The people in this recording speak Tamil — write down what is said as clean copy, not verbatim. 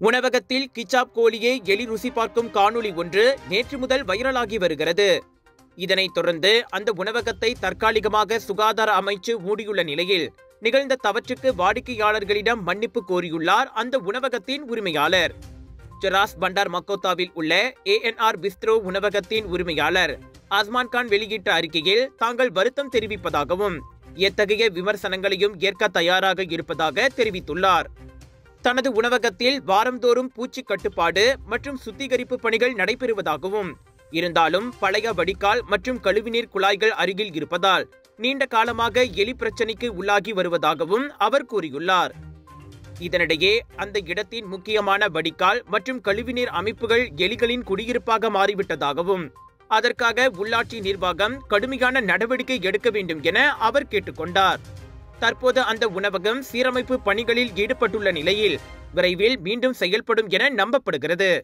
உணவகத்தில் கிச்சாப் கோழியை எலி ருசி பார்க்கும் காணொளி ஒன்று நேற்று முதல் வைரலாகி வருகிறது. இதனைத் தொடர்ந்து அந்த உணவகத்தை தற்காலிகமாக சுகாதார அமைச்சு மூடியுள்ள நிலையில் நிகழ்ந்த தவற்றுக்கு வாடிக்கையாளர்களிடம் மன்னிப்பு கோரியுள்ளார் அந்த உணவகத்தின் உரிமையாளர். ஜராஸ் பண்டார் மக்கோத்தாவில் உள்ள ANR பிஸ்ட்ரோ உணவகத்தின் உரிமையாளர் அஸ்மான் கான் வெளியிட்ட அறிக்கையில் தாங்கள் வருத்தம் தெரிவிப்பதாகவும் எத்தகைய விமர்சனங்களையும் ஏற்க தயாராக இருப்பதாக தெரிவித்துள்ளார். தனது உணவகத்தில் வாரந்தோறும் பூச்சி கட்டுப்பாடு மற்றும் சுத்திகரிப்பு பணிகள் நடைபெறுவதாகவும், இருந்தாலும் பழைய வடிகால் மற்றும் கழிவுநீர் குழாய்கள் அருகில் இருப்பதால் நீண்ட காலமாக எலி பிரச்சினைக்கு உள்ளாகி வருவதாகவும் அவர் கூறியுள்ளார். இதனிடையே அந்த இடத்தின் முக்கியமான வடிகால் மற்றும் கழிவுநீர் அமைப்புகள் எலிகளின் குடியிருப்பாக மாறிவிட்டதாகவும், அதற்காக உள்ளாட்சி நிர்வாகம் கடுமையான நடவடிக்கை எடுக்க வேண்டும் என அவர் கேட்டுக்கொண்டார். தற்போது அந்த உணவகம் சீரமைப்பு பணிகளில் ஈடுபட்டுள்ள நிலையில் விரைவில் மீண்டும் செயல்படும் என நம்பப்படுகிறது.